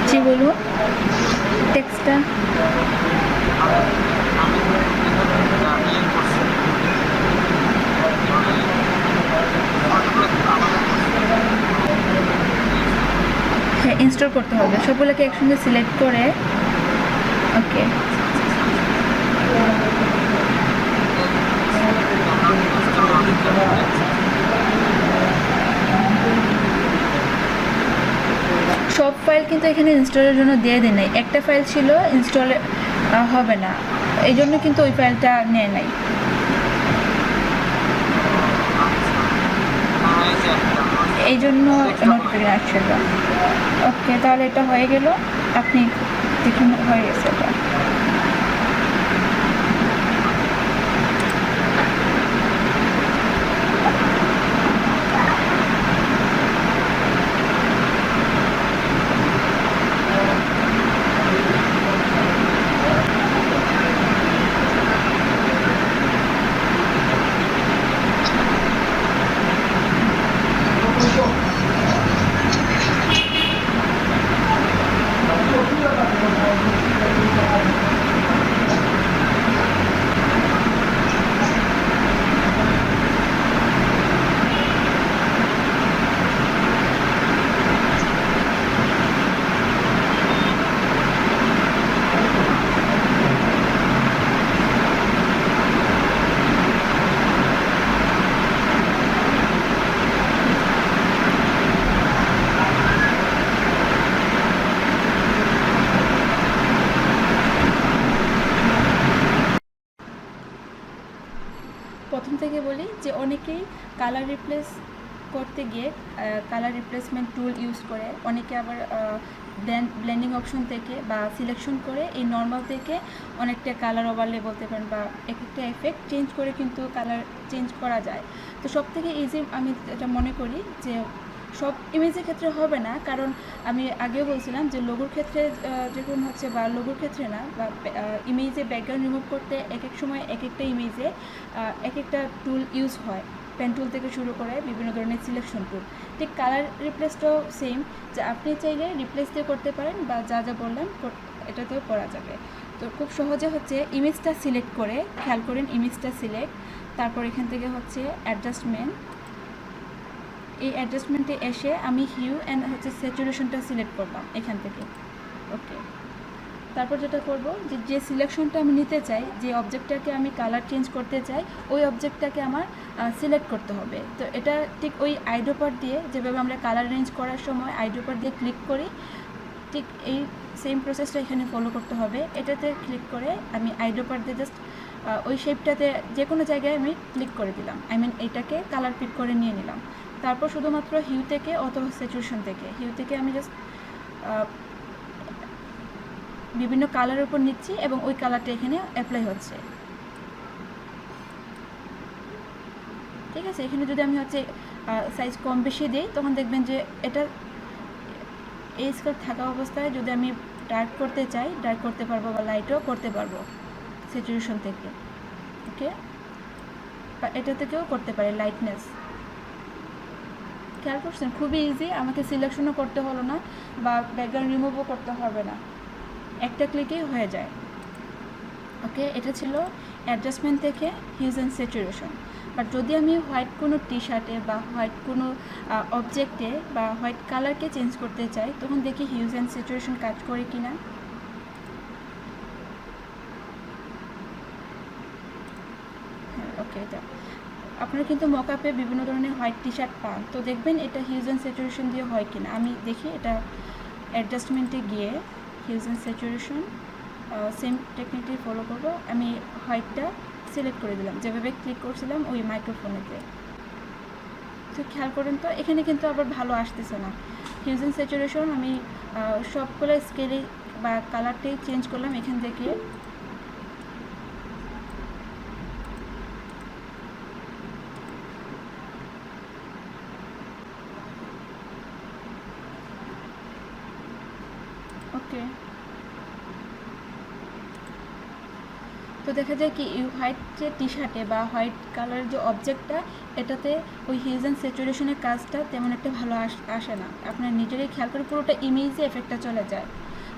A: জি বলুন, টেক্সটটা হ্যাঁ ইনস্টল করতে হবে, সবগুলোকে একসঙ্গে সিলেক্ট করে। ওকে, কিন্তু এখানে ইনস্টলের জন্য দিয়ে দেয় নাই, একটা ফাইল ছিল ইনস্টল হবে না, এই জন্য কিন্তু ওই ফাইলটা নেয় নাই। এই জন্য নোটিফিকেশন আসছিল। ওকে, তাহলে এটা হয়ে গেল, আপনি দেখুন হয়ে গেছে এটা। প্রথম থেকে বলি যে অনেকেই কালার রিপ্লেস করতে গিয়ে কালার রিপ্লেসমেন্ট টুল ইউজ করে, অনেকে আবার ব্লেন্ডিং অপশন থেকে বা সিলেকশন করে এই নর্মাল থেকে অনেকটা কালার ওভারলে বলতে পারেন বা এক একটা এফেক্ট চেঞ্জ করে কিন্তু কালার চেঞ্জ করা যায়। তো সব থেকে ইজি আমি এটা মনে করি যে সব ইমেজের ক্ষেত্রে হবে না, কারণ আমি আগেও বলছিলাম যে লোগোর ক্ষেত্রে যেরকম হচ্ছে, বা লোগোর ক্ষেত্রে না, বা ইমেজে ব্যাকগ্রাউন্ড রিমুভ করতে এক এক সময় এক একটা ইমেজে এক একটা টুল ইউজ হয়, পেন টুল থেকে শুরু করে বিভিন্ন ধরনের সিলেকশন টুল। ঠিক কালার রিপ্লেসটাও সেম, যে আপনি চাইলে রিপ্লেস দিয়ে করতে পারেন বা যা যা বললাম এটাতেও করা যাবে। তো খুব সহজে হচ্ছে ইমেজটা সিলেক্ট করে, খেয়াল করেন ইমেজটা সিলেক্ট, তারপর এখান থেকে হচ্ছে অ্যাডজাস্টমেন্ট, এই অ্যাডজাস্টমেন্টে এসে আমি হিউ অ্যান্ড হচ্ছে স্যাচুরেশনটা সিলেক্ট করলাম এখান থেকে। ওকে, তারপর যেটা করব যে সিলেকশনটা আমি নিতে চাই, যে অবজেক্টটাকে আমি কালার চেঞ্জ করতে চাই, ওই অবজেক্টটাকে আমার সিলেক্ট করতে হবে। তো এটা ঠিক ওই আইড্রপার দিয়ে যেভাবে আমরা কালার রেঞ্জ করার সময় আইড্রপার দিয়ে ক্লিক করি, ঠিক এই সেম প্রসেসটা এখানে ফলো করতে হবে। এটাতে ক্লিক করে আমি আইড্রপার দিয়ে জাস্ট ওই শেপটাতে যে কোনো জায়গায় আমি ক্লিক করে দিলাম, এইটাকে কালার পিক করে নিয়ে নিলাম। তারপর শুধুমাত্র হিউ থেকে অথবা স্যাচুরেশন থেকে, হিউ থেকে আমি জাস্ট বিভিন্ন কালারের উপর নিচ্ছি এবং ওই কালারটা এখানে অ্যাপ্লাই হচ্ছে। ঠিক আছে, এখানে যদি আমি হচ্ছে সাইজ কম বেশি দিই, তখন দেখবেন যে এটা এই স্কেল থাকা অবস্থায় যদি আমি ডার্ক করতে চাই, ডার্ক করতে পারবো বা লাইটও করতে পারবো স্যাচুরেশন থেকে। ওকে, বা এটা থেকেও করতে পারি লাইটনেস। খেয়াল করছেন, খুবই ইজি, আমাকে সিলেকশনও করতে হলো না বা ব্যাকগ্রাউন্ড রিমুভও করতে হবে না, একটা ক্লিকেই হয়ে যায়। ওকে, এটা ছিল অ্যাডজাস্টমেন্ট থেকে হিউজ অ্যান্ড স্যাচুরেশন। বাট যদি আমি হোয়াইট কোনো টি শার্টে বা হোয়াইট কোনো অবজেক্টে বা হোয়াইট কালারকে চেঞ্জ করতে চাই, তখন দেখি হিউজ অ্যান্ড স্যাচুরেশন কাজ করে কি না। হ্যাঁ, ওকে, এটা আপনারা কিন্তু মকআপে বিভিন্ন ধরনের হোয়াইট টি শার্ট পান, তো দেখবেন এটা হিউজ অ্যান্ড স্যাচুরেশন দিয়ে হয় কিনা। আমি দেখি এটা অ্যাডজাস্টমেন্টে গিয়ে হিউজ অ্যান্ড স্যাচুরেশন সেম টেকনিকটি ফলো করব। আমি হোয়াইটটা সিলেক্ট করে দিলাম, যেভাবে ক্লিক করছিলাম ওই মাইক্রোফোনেতে। তো খেয়াল করেন তো এখানে কিন্তু আবার ভালো আসতেছে না। হিউজ অ্যান্ড স্যাচুরেশন আমি সবগুলো স্কেলে বা কালারটাই চেঞ্জ করলাম এখান থেকে। ওকে, তো দেখা যায় কি হোয়াইট যে টি শার্টে বা হোয়াইট কালারের যে অবজেক্টটা, এটাতে ওই হিউজ অ্যান্ড স্যাচুরেশনের কাজটা তেমন একটা ভালো আসে না। আপনার নিজেরাই খেয়াল করে পুরোটা ইমেজে এফেক্টটা চলে যায়।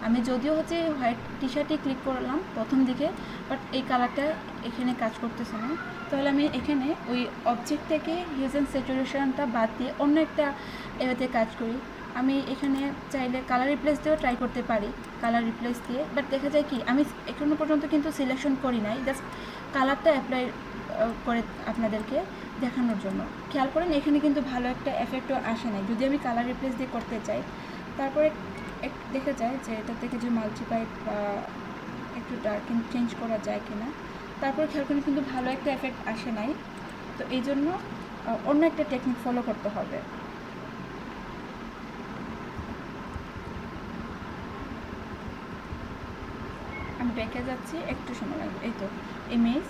A: আমি যদিও হচ্ছে হোয়াইট টি শার্টে ক্লিক করলাম প্রথম দিকে, বাট এই কালারটা এখানে কাজ করতেছে না। তাহলে আমি এখানে ওই অবজেক্ট থেকে হিউজ অ্যান্ড স্যাচুরেশনটা বাদ দিয়ে অন্য একটা এতে কাজ করি। আমি এখানে চাইলে কালার রিপ্লেস দিয়েও ট্রাই করতে পারি, কালার রিপ্লেস দিয়ে। বাট দেখা যায় কি আমি এখনো পর্যন্ত কিন্তু সিলেকশন করি নাই, জাস্ট কালারটা অ্যাপ্লাই করে আপনাদেরকে দেখানোর জন্য। খেয়াল করেন এখানে কিন্তু ভালো একটা এফেক্টও আসে নাই যদি আমি কালার রিপ্লেস দিয়ে করতে চাই। তারপরে দেখা যায় যে এটা থেকে যে মাল্টিপ্লাই বা একটু ডার্কিং চেঞ্জ করা যায় কিনা। তারপর খেয়াল করলে কিন্তু ভালো একটা এফেক্ট আসে নাই, তো এই জন্য অন্য একটা টেকনিক ফলো করতে হবে। আমি ব্যাকে যাচ্ছি, একটু সময় লাগবে। এই তো ইমেজ।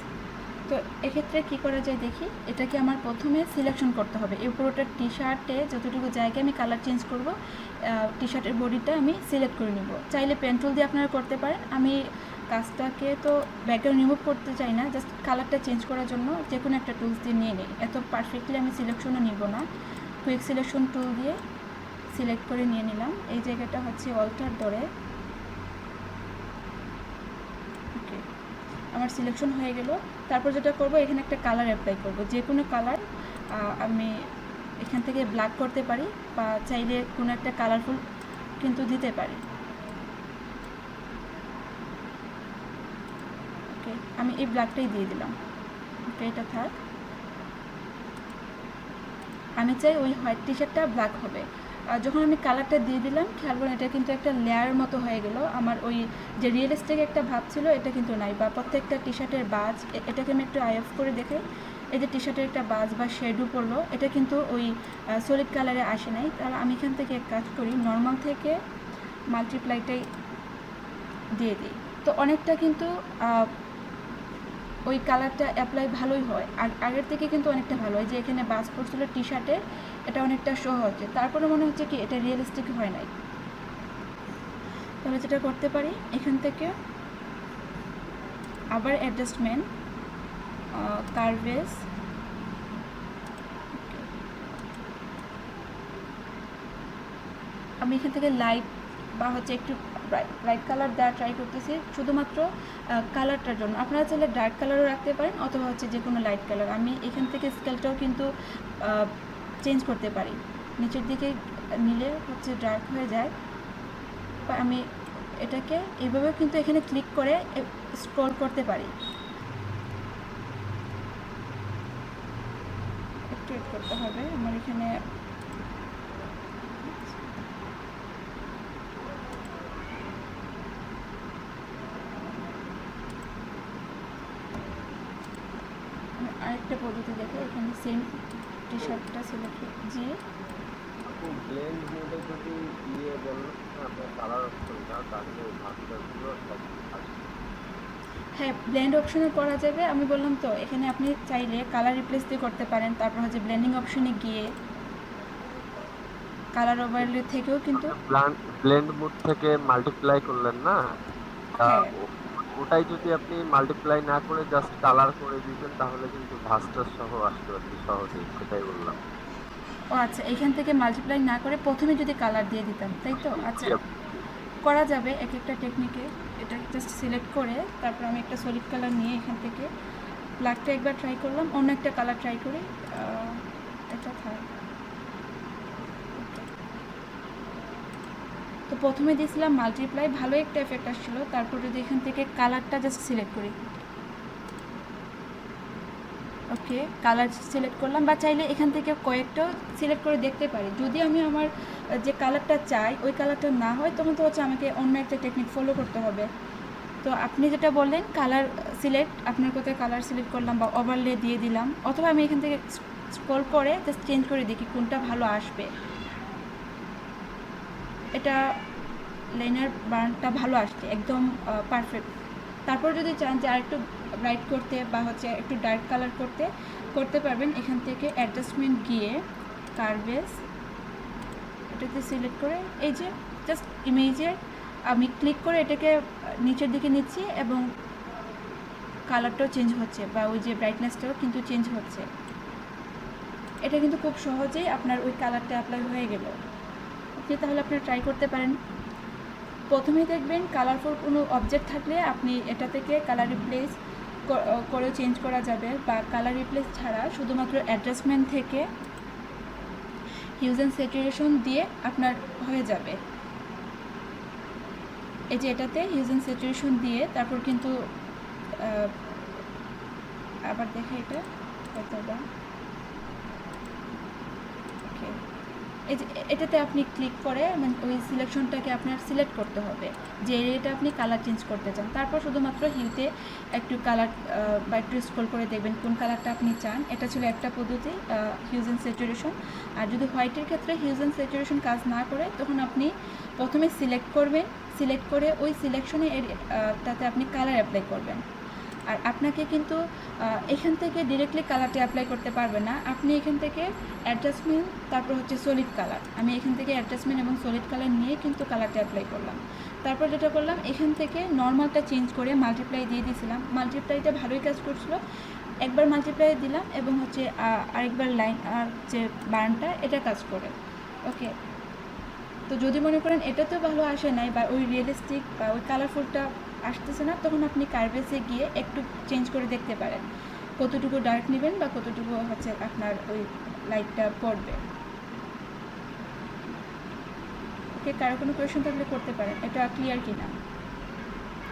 A: তো এক্ষেত্রে কী করা যায় দেখি, এটাকে আমার প্রথমে সিলেকশন করতে হবে। এই পুরোটা টি শার্টে যতটুকু জায়গায় আমি কালার চেঞ্জ করব, টি শার্টের বডিটা আমি সিলেক্ট করে নিব। চাইলে পেন টুল দিয়ে আপনারা করতে পারেন। আমি কাজটাকে তো ব্যাকগ্রাউন্ড রিমুভ করতে চাই না, জাস্ট কালারটা চেঞ্জ করার জন্য যে কোনো একটা টুলস দিয়ে নিয়ে নিই। এত পারফেক্টলি আমি সিলেকশনও নিব না, কুইক সিলেকশন টুল দিয়ে সিলেক্ট করে নিয়ে নিলাম। এই জায়গাটা হচ্ছে অল্টার ধরে আমার সিলেকশন হয়ে গেল। তারপর যেটা করব, এখানে একটা কালার অ্যাপ্লাই করব, যে কোনো কালার। আমি এখান থেকে ব্ল্যাক করতে পারি বা চাইলে কোনো একটা কালারফুল কিন্তু দিতে পারি। ওকে, আমি এই ব্ল্যাকটাই দিয়ে দিলাম। ওকে, এটা থাক। আমি চাই ওই হোয়াইট টি শার্টটা ব্ল্যাক হবে। যখন আমি কালারটা দিয়ে দিলাম, খেয়াল করুন এটা কিন্তু একটা লেয়ার মতো হয়ে গেল। আমার ওই যে রিয়েলিস্টিক একটা ভাব ছিল এটা কিন্তু নাই, বা প্রত্যেকটা টি শার্টের বাজ, এটাকে আমি একটু আই অফ করে দেখাই। এই যে টি শার্টের একটা বাজ বা শেডও পড়লো, এটা কিন্তু ওই সলিড কালারে আসে নাই। তাহলে আমি এখান থেকে এক কাজ করি, নর্মাল থেকে মাল্টিপ্লাইটাই দিয়ে দিই। তো অনেকটা কিন্তু ওই কালারটা অ্যাপ্লাই ভালোই হয়, আর আগের থেকে কিন্তু অনেকটা ভালো হয়। যে এখানে বাজ পড়ছিল টি শার্টে, এটা অনেকটা শো হচ্ছে। তারপরে মনে হচ্ছে কি এটা রিয়েলিস্টিক হয় নাই। তাহলে যেটা করতে পারি, এখান থেকে আবার অ্যাডজাস্টমেন্ট, কার্ভেস, আমি এখান থেকে লাইট বা হচ্ছে একটু ব্রাইট কালার দেওয়া ট্রাই করতেছি, শুধুমাত্র কালারটার জন্য। আপনারা চাইলে ডার্ক কালারও রাখতে পারেন, অথবা হচ্ছে যে কোনো লাইট কালার। আমি এখান থেকে স্কেলটাও কিন্তু চেঞ্জ করতে পারি, নিচের দিকে নিলে হচ্ছে ডার্ক হয়ে যায়। বা আমি এটাকে এইভাবে কিন্তু এখানে ক্লিক করে স্ক্রল করতে পারি। একটু এড করতে হবে আমার এখানে। আরেকটা পদ্ধতি দেখো, এখানে সেম টি শার্টটা সিলেক্ট জি
C: ব্লেন্ড মোডে যদি ইয়ে বললো আপনার কালার অপশনটা, তাহলে ভাবগুলো সব আসবে।
A: হ্যাঁ, ব্লেন্ড অপশনে করা যাবে। আমি বললাম তো, এখানে আপনি চাইলে কালার রিপ্লেস দিয়ে করতে পারেন। তারপর হচ্ছে ব্লেন্ডিং অপশনে গিয়ে কালার ওভারলে থেকেও কিন্তু
C: ব্লেন্ড মোড থেকে মাল্টিপ্লাই করলেন না,
A: হ্যাঁ।
C: ওটাই যদি আপনি মাল্টিপ্লাই না করে জাস্ট কালার করে দিতেন, তাহলে কিন্তু ভাস্টার সহ আসতে পারত সহজেই, সেটাই বললাম।
A: ও আচ্ছা, এখান থেকে মাল্টিপ্লাই না করে প্রথমে যদি কালার দিয়ে দিতাম, তাই তো? আচ্ছা, করা যাবে এক একটা টেকনিকে। এটা জাস্ট সিলেক্ট করে তারপর আমি একটা সলিড কালার নিয়ে এখান থেকে ব্ল্যাকটা একবার ট্রাই করলাম, অন্য একটা কালার ট্রাই করি। এটা থাক। তো প্রথমে দিয়েছিলাম মাল্টিপ্লাই, ভালো একটা এফেক্ট আসছিলো। তারপর যদি এখান থেকে কালারটা জাস্ট সিলেক্ট করি, ওকে কালার সিলেক্ট করলাম, বা চাইলে এখান থেকে কয়েকটাও সিলেক্ট করে দেখতে পারি। যদি আমি আমার যে কালারটা চাই ওই কালারটা না হয়, তখন তো হচ্ছে আমাকে অন্য একটা টেকনিক ফলো করতে হবে। তো আপনি যেটা বললেন কালার সিলেক্ট, আপনার কোথায় কালার সিলেক্ট করলাম বা ওভারলে দিয়ে দিলাম, অথবা আমি এখান থেকে স্ক্রল করে জাস্ট চেঞ্জ করে দেখি কোনটা ভালো আসবে। এটা লাইনার বার্নটা ভালো আসছে, একদম পারফেক্ট। তারপর যদি চান যে আরেকটু ব্রাইট করতে বা হচ্ছে একটু ডার্ক কালার করতে পারবেন। এখান থেকে অ্যাডজাস্টমেন্ট গিয়ে কার্ভেস, এটাতে সিলেক্ট করে এই যে জাস্ট ইমেজের আমি ক্লিক করে এটাকে নিচের দিকে নিচ্ছি এবং কালারটাও চেঞ্জ হচ্ছে, বা ওই যে ব্রাইটনেসটাও কিন্তু চেঞ্জ হচ্ছে। এটা কিন্তু খুব সহজেই আপনার ওই কালারটা অ্যাপ্লাই হয়ে গেল। আপনি তাহলে আপনারা ট্রাই করতে পারেন। প্রথমেই দেখবেন কালারফুল কোনো অবজেক্ট থাকলে আপনি এটা থেকে কালার রিপ্লেস করেও চেঞ্জ করা যাবে, বা কালার রিপ্লেস ছাড়া শুধুমাত্র অ্যাডজাস্টমেন্ট থেকে হিউজ অ্যান্ড স্যাচুরেশন দিয়ে আপনার হয়ে যাবে। এই যে এটাতে হিউজ অ্যান্ড স্যাচুরেশন দিয়ে তারপর কিন্তু আবার দেখে এটা হয়তো বা ওকে এই যে এটাতে আপনি ক্লিক করে মানে ওই সিলেকশনটাকে আপনার সিলেক্ট করতে হবে যে এরিয়াটা আপনি কালার চেঞ্জ করতে চান। তারপর শুধুমাত্র হিউতে একটু কালার বা একটু স্ক্রল করে দেখবেন কোন কালারটা আপনি চান। এটা ছিল একটা পদ্ধতি, হিউজ অ্যান্ড স্যাচুরেশন। আর যদি হোয়াইটের ক্ষেত্রে হিউজ অ্যান্ড স্যাচুরেশন কাজ না করে তখন আপনি প্রথমে সিলেক্ট করবেন, সিলেক্ট করে ওই সিলেকশনে তাতে আপনি কালার অ্যাপ্লাই করবেন। আর আপনাকে কিন্তু এখান থেকে ডিরেক্টলি কালারটা অ্যাপ্লাই করতে পারবেন না, আপনি এখান থেকে অ্যাডজাস্টমেন্ট তারপর হচ্ছে সলিড কালার, আমি এখান থেকে অ্যাডজাস্টমেন্ট এবং সলিড কালার নিয়ে কিন্তু কালারটা অ্যাপ্লাই করলাম। তারপর যেটা করলাম এখান থেকে নর্মালটা চেঞ্জ করে মাল্টিপ্লাই দিয়ে দিয়েছিলাম, মাল্টিপ্লাইটা ভালোই কাজ করছিলো। একবার মাল্টিপ্লাই দিলাম এবং হচ্ছে আরেকবার লাইন আর যে বার্নটা এটা কাজ করে। ওকে, তো যদি মনে করেন এটাতেও ভালো আসে নাই বা ওই রিয়েলিস্টিক বা ওই কালারফুলটা আসতেছে না, তখন আপনি কার্ভেসে গিয়ে একটু চেঞ্জ করে দেখতে পারেন কতটুকু ডার্ক নেবেন বা কতটুকু হচ্ছে আপনার ওই লাইটটা পড়বে। ওকে, কারো কোনো কোয়েশন থাকলে করতে পারেন, এটা ক্লিয়ার কিনা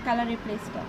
A: কালার রিপ্লেসটা।